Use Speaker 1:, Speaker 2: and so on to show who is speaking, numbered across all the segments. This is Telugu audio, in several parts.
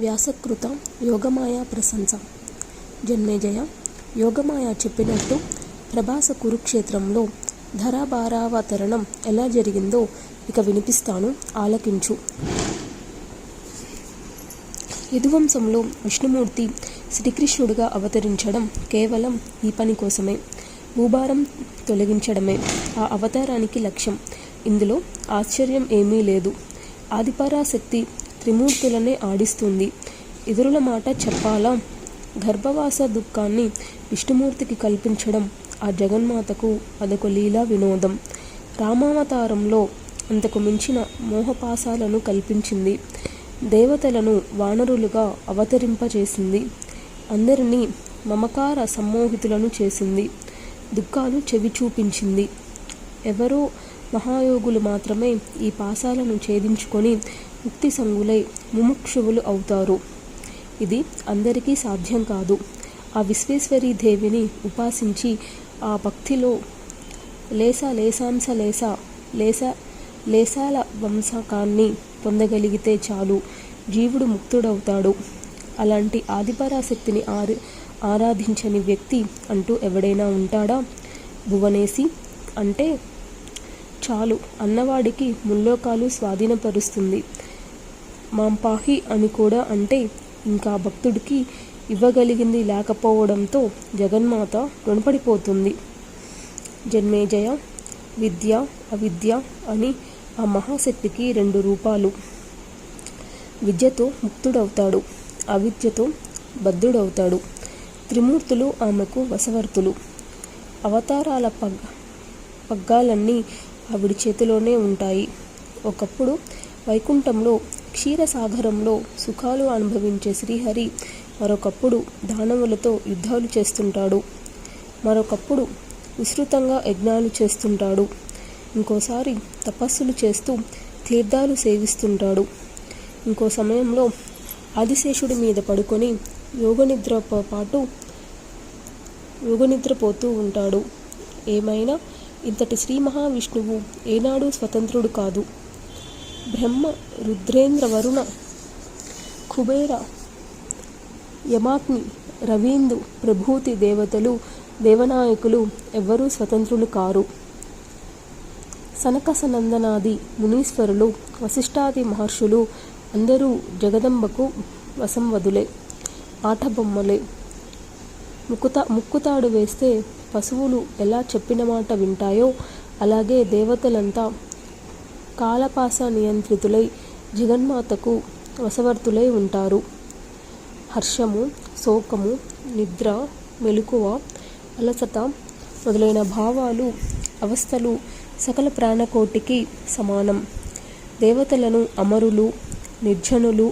Speaker 1: వ్యాసకృత యోగమాయ ప్రశంస. జన్మేజయ, యోగమాయ చెప్పినట్టు ప్రభాస కురుక్షేత్రంలో ధరాభారావతరణం ఎలా జరిగిందో ఇక వినిపిస్తాను, ఆలకించు. యదువంశంలో విష్ణుమూర్తి శ్రీకృష్ణుడిగా అవతరించడం కేవలం ఈ పని కోసమే. భూభారం తొలగించడమే ఆ అవతారానికి లక్ష్యం. ఇందులో ఆశ్చర్యం ఏమీ లేదు. ఆదిపరాశక్తి త్రిమూర్తులనే ఆడిస్తుంది. ఇతరుల మాట చెప్పాలా? గర్భవాస దుఃఖాన్ని విష్ణుమూర్తికి కల్పించడం ఆ జగన్మాతకు అదొక లీలా వినోదం. రామావతారంలో అంతకు మించిన మోహపాసాలను కల్పించింది. దేవతలను వానరులుగా అవతరింపచేసింది. అందరినీ మమకార సమ్మోహితులను చేసింది. దుఃఖాలు చెవి చూపించింది. ఎవరో మహాయోగులు మాత్రమే ఈ పాసాలను ఛేదించుకొని ముక్తి సంగులై ముముక్షువులు అవుతారు. ఇది అందరికీ సాధ్యం కాదు. ఆ విశ్వేశ్వరీ దేవిని ఉపాసించి ఆ భక్తిలో లేసాల వంశకాన్ని పొందగలిగితే చాలు, జీవుడు ముక్తుడవుతాడు. అలాంటి ఆదిపరాశక్తిని ఆరాధించని వ్యక్తి అంటూ ఎవడైనా ఉంటాడా? భువనేసి అంటే చాలు అన్నవాడికి ముల్లోకాలు స్వాధీనపరుస్తుంది. మాంపాహి అని కూడా అంటే ఇంకా భక్తుడికి ఇవ్వగలిగింది లేకపోవడంతో జగన్మాత రుణపడిపోతుంది. జన్మేజయ, విద్య అవిద్య అని ఆ మహాశక్తికి 2 రూపాలు. విద్యతో ముక్తుడవుతాడు, అవిద్యతో బద్ధుడవుతాడు. త్రిమూర్తులు ఆమెకు వశవర్తులు. అవతారాల పగ్గాలన్నీ ఆవిడి చేతిలోనే ఉంటాయి. ఒకప్పుడు వైకుంఠంలో క్షీరసాగరంలో సుఖాలు అనుభవించే శ్రీహరి మరొకప్పుడు దానవులతో యుద్ధాలు చేస్తుంటాడు. మరొకప్పుడు విస్తృతంగా యజ్ఞాలు చేస్తుంటాడు. ఇంకోసారి తపస్సులు చేస్తూ తీర్థాలు సేవిస్తుంటాడు. ఇంకో సమయంలో ఆదిశేషుడి మీద పడుకొని యోగనిద్రపోతూ ఉంటాడు. ఏమైనా ఇంతటి శ్రీ మహావిష్ణువు ఏనాడు స్వతంత్రుడు కాదు. బ్రహ్మ, రుద్రేంద్ర, వరుణ, కుబేర, యమాగ్ని, రవీందు ప్రభూతి దేవతలు, దేవనాయకులు ఎవ్వరూ స్వతంత్రులు కారు. సనకసనందనాది మునీశ్వరులు, వశిష్ఠాది మహర్షులు అందరూ జగదంబకు వశంవదులే, ఆటబొమ్మలే. ముక్కుతాడు వేస్తే పశువులు ఎలా చెప్పిన మాట వింటాయో అలాగే దేవతలంతా కాలపాస నియంత్రితులై జగన్మాతకు వశవర్తులై ఉంటారు. హర్షము, శోకము, నిద్ర, మెలకువ, అలసట మొదలైన భావాలు, అవస్థలు సకల ప్రాణకోటికి సమానం. దేవతలను అమరులు, నిర్జనులు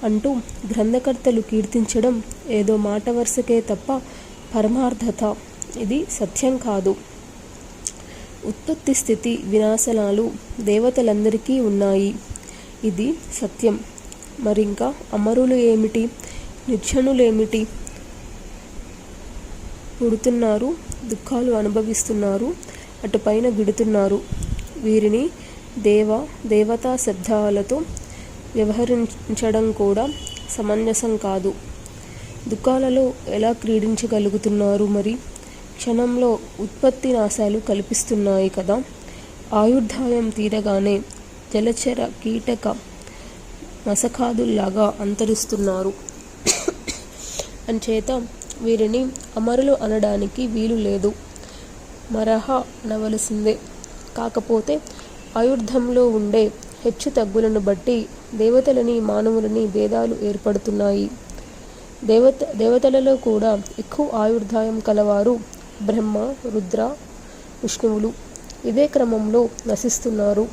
Speaker 1: అంటూ గ్రంథకర్తలు కీర్తించడం ఏదో మాట వరుసకే తప్ప పరమార్థత ఇది సత్యం కాదు. ఉత్పత్తి, స్థితి, వినాశనాలు దేవతలందరికీ ఉన్నాయి. ఇది సత్యం. మరింకా అమరులు ఏమిటి, నిర్జనులేమిటి? పుడుతున్నారు, దుఃఖాలు అనుభవిస్తున్నారు, అటుపైన విడుతున్నారు. వీరిని దేవతా శబ్దాలతో వ్యవహరించడం కూడా సమంజసం కాదు. దుఃఖాలలో ఎలా క్రీడించగలుగుతున్నారు మరి? క్షణంలో ఉత్పత్తి నాశాలు కల్పిస్తున్నాయి కదా. ఆయుర్దాయం తీరగానే జలచర కీటక మసకాదుల్లాగా అంతరిస్తున్నారు. అంచేత వీరిని అమరులు అనడానికి వీలు లేదు. మరహ అనవలసిందే. కాకపోతే ఆయుర్ధంలో ఉండే హెచ్చు తగ్గులను బట్టి దేవతలని మానవులని భేదాలు ఏర్పడుతున్నాయి. దేవతలలో కూడా ఎక్కువ ఆయుర్దాయం కలవారు బ్రహ్మ, రుద్ర, విష్ణువులు. ఇదే క్రమంలో నశిస్తున్నారు.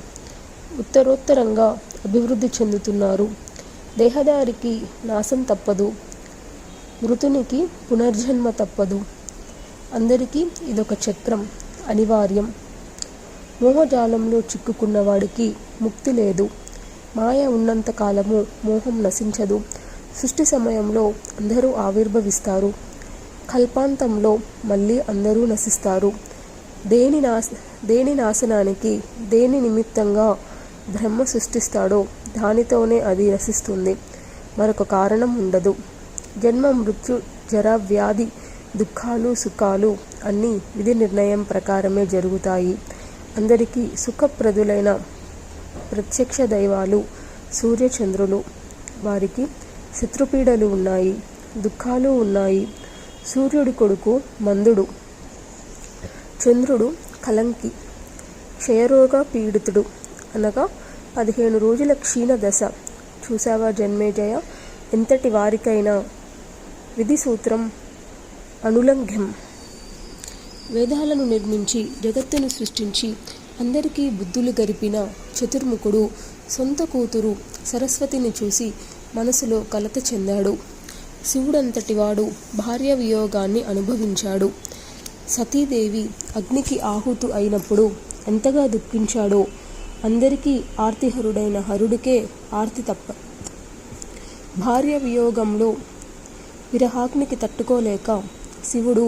Speaker 1: ఉత్తరోత్తరంగా అభివృద్ధి చెందుతున్నారు. దేహదారికి నాశం తప్పదు, మృతునికి పునర్జన్మ తప్పదు. అందరికీ ఇదొక చక్రం, అనివార్యం. మోహజాలంలో చిక్కుకున్నవాడికి ముక్తి లేదు. మాయ ఉన్నంత కాలము మోహం నశించదు. సృష్టి సమయంలో అందరూ ఆవిర్భవిస్తారు. కల్పాంతంలో మళ్ళీ అందరూ నశిస్తారు. దేని నాశనానికి దేని నిమిత్తంగా బ్రహ్మ సృష్టిస్తాడో దానితోనే అది నశిస్తుంది. మరొక కారణం ఉండదు. జన్మ, మృత్యు, జర, వ్యాధి, దుఃఖాలు, సుఖాలు అన్నీ విధి నిర్ణయం ప్రకారమే జరుగుతాయి. అందరికీ సుఖప్రదులైన ప్రత్యక్ష దైవాలు సూర్యచంద్రులు. వారికి శత్రుపీడలు ఉన్నాయి, దుఃఖాలు ఉన్నాయి. సూర్యుడి కొడుకు మందుడు, చంద్రుడు కలంకి, క్షయరోగ పీడితుడు. అనగా 15 రోజుల క్షీణ దశ. చూసావా జన్మేజయ, ఎంతటి వారికైనా విధి సూత్రం అనులంఘ్యం. వేదాలను నిర్మించి జగత్తును సృష్టించి అందరికీ బుద్ధులు గరిపిన చతుర్ముఖుడు సొంత కూతురు సరస్వతిని చూసి మనసులో కలత చెందాడు. శివుడంతటివాడు భార్య వియోగాన్ని అనుభవించాడు. సతీదేవి అగ్నికి ఆహుతు అయినప్పుడు ఎంతగా దుఃఖించాడో అందరికీ ఆర్తిహరుడైన హరుడికే ఆర్తి తప్ప. భార్య వియోగంలో విరహాగ్నికి తట్టుకోలేక శివుడు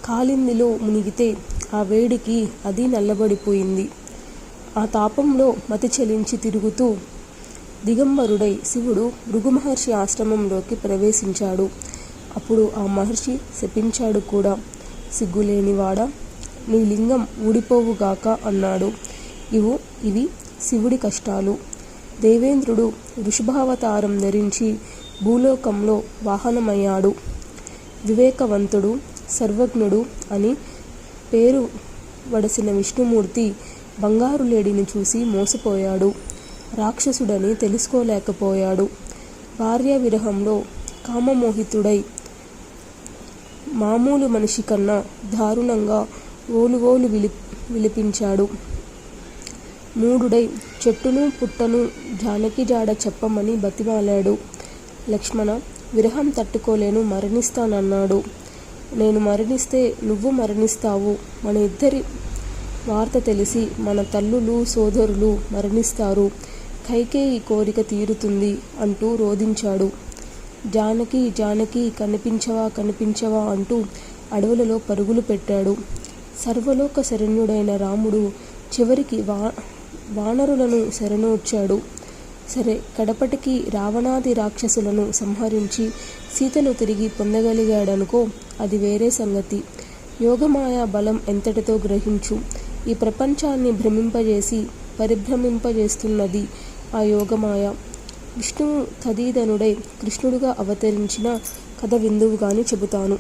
Speaker 1: కాలిందిలో మునిగితే ఆ వేడికి అది నల్లబడిపోయింది. ఆ తాపంలో మతి చెలించి తిరుగుతూ దిగంబరుడై శివుడు భృగు మహర్షి ఆశ్రమంలోకి ప్రవేశించాడు. అప్పుడు ఆ మహర్షి శపించాడు కూడా. సిగ్గులేనివాడా, నీ లింగం ఊడిపోవుగాక అన్నాడు. ఇవి శివుడి కష్టాలు. దేవేంద్రుడు వృషభావతారం ధరించి భూలోకంలో వాహనమయ్యాడు. వివేకవంతుడు, సర్వజ్ఞుడు అని పేరు వడసిన విష్ణుమూర్తి బంగారు లేడిని చూసి మోసపోయాడు. రాక్షసుడని తెలుసుకోలేకపోయాడు. భార్య విరహంలో కామమోహితుడై మామూలు మనిషి కన్నా దారుణంగా ఓలు విలిపించాడు. మూఢుడై చెట్టును పుట్టను జానకి జాడ చెప్పమని బతిమాలాడు. లక్ష్మణ, విరహం తట్టుకోలేను, మరణిస్తానన్నాడు. నేను మరణిస్తే నువ్వు మరణిస్తావు. మన ఇద్దరి వార్త తెలిసి మన తల్లులు సోదరులు మరణిస్తారు. కైకేయి కోరిక తీరుతుంది అంటూ రోదించాడు. జానకి జానకి కనిపించవా అంటూ అడవులలో పరుగులు పెట్టాడు. సర్వలోక శరణ్యుడైన రాముడు చివరికి వానరులను శరణొచ్చాడు. సరే, కడపటికి రావణాది రాక్షసులను సంహరించి సీతను తిరిగి పొందగలిగాడనుకో, అది వేరే సంగతి. యోగమాయా బలం ఎంతటితో గ్రహించు. ఈ ప్రపంచాన్ని భ్రమింపజేసి పరిభ్రమింపజేస్తున్నది ఆ యోగమాయ. విష్ణువు తదీధనుడై కృష్ణుడుగా అవతరించిన కథ విందువుగాని చెబుతాను.